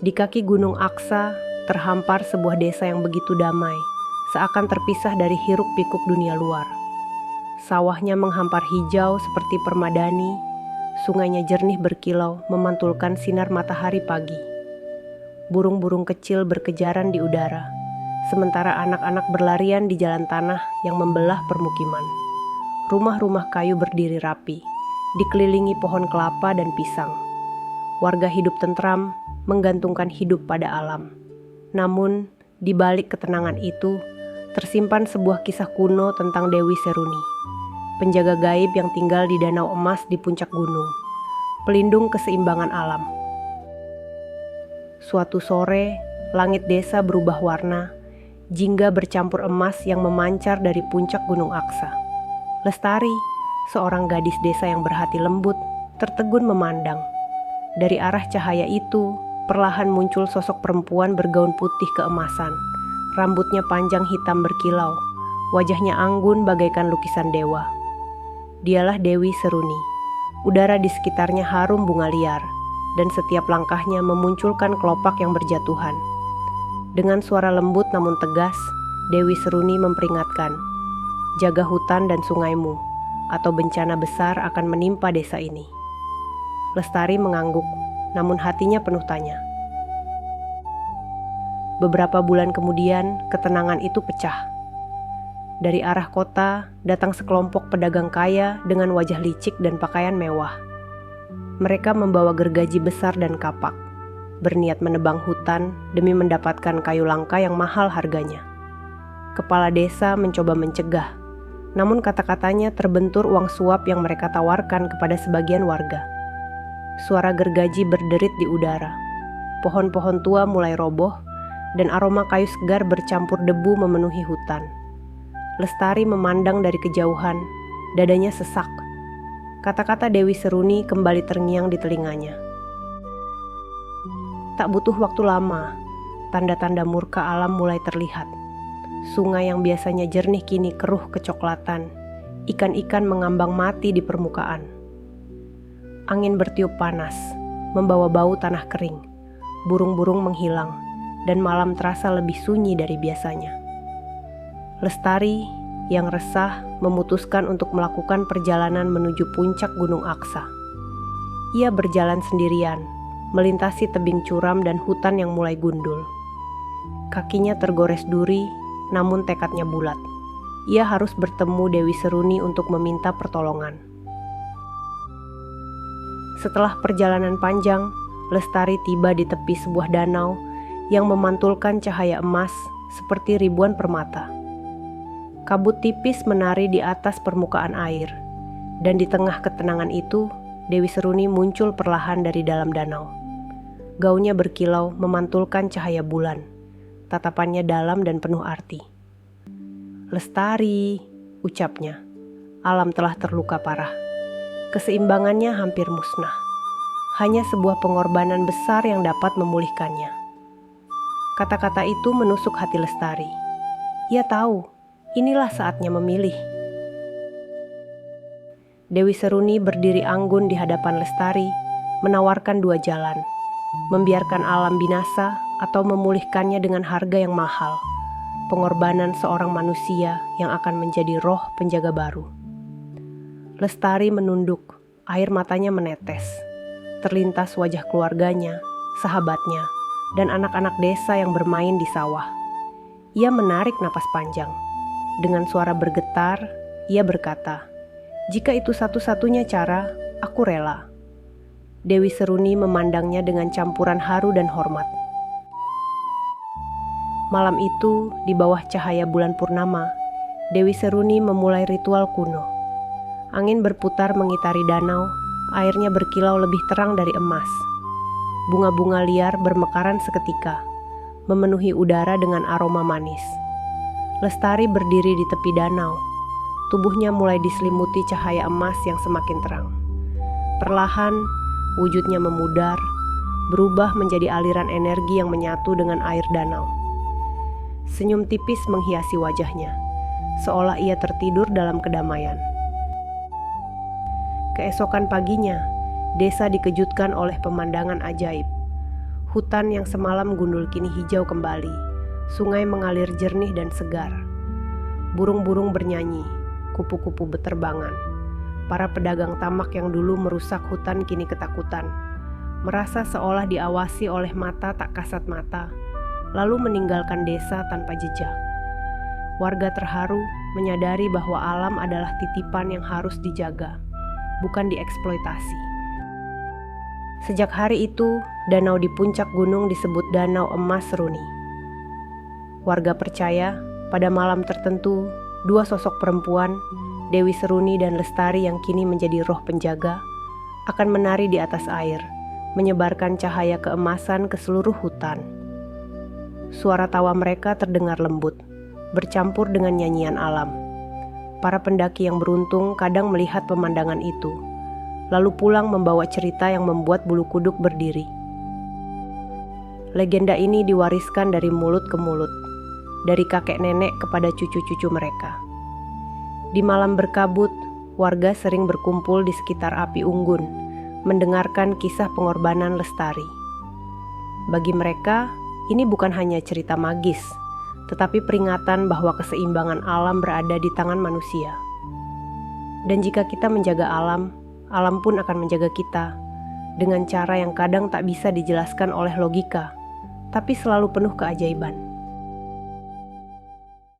Di kaki Gunung Aksa, terhampar sebuah desa yang begitu damai, seakan terpisah dari hiruk-pikuk dunia luar. Sawahnya menghampar hijau seperti permadani, sungainya jernih berkilau memantulkan sinar matahari pagi. Burung-burung kecil berkejaran di udara, sementara anak-anak berlarian di jalan tanah yang membelah permukiman. Rumah-rumah kayu berdiri rapi, dikelilingi pohon kelapa dan pisang. Warga hidup tentram, menggantungkan hidup pada alam. Namun, di balik ketenangan itu, tersimpan sebuah kisah kuno tentang Dewi Seruni, penjaga gaib yang tinggal di danau emas di puncak gunung, pelindung keseimbangan alam. Suatu sore, langit desa berubah warna, jingga bercampur emas yang memancar dari puncak Gunung Aksa. Lestari, seorang gadis desa yang berhati lembut, tertegun memandang. Dari arah cahaya itu, perlahan muncul sosok perempuan bergaun putih keemasan. Rambutnya panjang hitam berkilau, wajahnya anggun bagaikan lukisan dewa. Dialah Dewi Seruni. Udara di sekitarnya harum bunga liar, dan setiap langkahnya memunculkan kelopak yang berjatuhan. Dengan suara lembut namun tegas, Dewi Seruni memperingatkan, "Jaga hutan dan sungaimu, atau bencana besar akan menimpa desa ini." Lestari mengangguk, namun hatinya penuh tanya. Beberapa bulan kemudian, ketenangan itu pecah. Dari arah kota, datang sekelompok pedagang kaya dengan wajah licik dan pakaian mewah. Mereka membawa gergaji besar dan kapak, berniat menebang hutan demi mendapatkan kayu langka yang mahal harganya. Kepala desa mencoba mencegah, namun kata-katanya terbentur uang suap yang mereka tawarkan kepada sebagian warga. Suara gergaji berderit di udara. Pohon-pohon tua mulai roboh, dan aroma kayu segar bercampur debu memenuhi hutan. Lestari memandang dari kejauhan, dadanya sesak. Kata-kata Dewi Seruni kembali terngiang di telinganya. Tak butuh waktu lama, tanda-tanda murka alam mulai terlihat. Sungai yang biasanya jernih kini keruh kecoklatan. Ikan-ikan mengambang mati di permukaan. Angin bertiup panas, membawa bau tanah kering. Burung-burung menghilang, dan malam terasa lebih sunyi dari biasanya. Lestari yang resah memutuskan untuk melakukan perjalanan menuju puncak Gunung Aksa. Ia berjalan sendirian, melintasi tebing curam dan hutan yang mulai gundul. Kakinya tergores duri, namun tekadnya bulat. Ia harus bertemu Dewi Seruni untuk meminta pertolongan. Setelah perjalanan panjang, Lestari tiba di tepi sebuah danau yang memantulkan cahaya emas seperti ribuan permata. Kabut tipis menari di atas permukaan air, dan di tengah ketenangan itu, Dewi Seruni muncul perlahan dari dalam danau. Gaunnya berkilau memantulkan cahaya bulan, tatapannya dalam dan penuh arti. "Lestari," ucapnya. Alam telah terluka parah. Keseimbangannya hampir musnah. Hanya sebuah pengorbanan besar yang dapat memulihkannya. Kata-kata itu menusuk hati Lestari. Ia tahu, inilah saatnya memilih. Dewi Seruni berdiri anggun di hadapan Lestari, menawarkan dua jalan. Membiarkan alam binasa atau memulihkannya dengan harga yang mahal. Pengorbanan seorang manusia yang akan menjadi roh penjaga baru. Lestari menunduk, air matanya menetes. Terlintas wajah keluarganya, sahabatnya, dan anak-anak desa yang bermain di sawah. Ia menarik napas panjang. Dengan suara bergetar, ia berkata, "Jika itu satu-satunya cara, aku rela." Dewi Seruni memandangnya dengan campuran haru dan hormat. Malam itu, di bawah cahaya bulan purnama, Dewi Seruni memulai ritual kuno. Angin berputar mengitari danau, airnya berkilau lebih terang dari emas. Bunga-bunga liar bermekaran seketika, memenuhi udara dengan aroma manis. Lestari berdiri di tepi danau. Tubuhnya mulai diselimuti cahaya emas yang semakin terang. Perlahan, wujudnya memudar, berubah menjadi aliran energi yang menyatu dengan air danau. Senyum tipis menghiasi wajahnya, seolah ia tertidur dalam kedamaian. Keesokan paginya, desa dikejutkan oleh pemandangan ajaib. Hutan yang semalam gundul kini hijau kembali. Sungai mengalir jernih dan segar. Burung-burung bernyanyi, kupu-kupu beterbangan. Para pedagang tamak yang dulu merusak hutan kini ketakutan, merasa seolah diawasi oleh mata tak kasat mata, lalu meninggalkan desa tanpa jejak. Warga terharu menyadari bahwa alam adalah titipan yang harus dijaga, bukan dieksploitasi. Sejak hari itu, danau di puncak gunung disebut Danau Emas Seruni. Warga percaya, pada malam tertentu, dua sosok perempuan, Dewi Seruni dan Lestari yang kini menjadi roh penjaga, akan menari di atas air, menyebarkan cahaya keemasan ke seluruh hutan. Suara tawa mereka terdengar lembut, bercampur dengan nyanyian alam. Para pendaki yang beruntung kadang melihat pemandangan itu, lalu pulang membawa cerita yang membuat bulu kuduk berdiri. Legenda ini diwariskan dari mulut ke mulut, dari kakek nenek kepada cucu-cucu mereka. Di malam berkabut, warga sering berkumpul di sekitar api unggun, mendengarkan kisah pengorbanan Lestari. Bagi mereka, ini bukan hanya cerita magis, tetapi peringatan bahwa keseimbangan alam berada di tangan manusia. Dan jika kita menjaga alam, alam pun akan menjaga kita, dengan cara yang kadang tak bisa dijelaskan oleh logika, tapi selalu penuh keajaiban.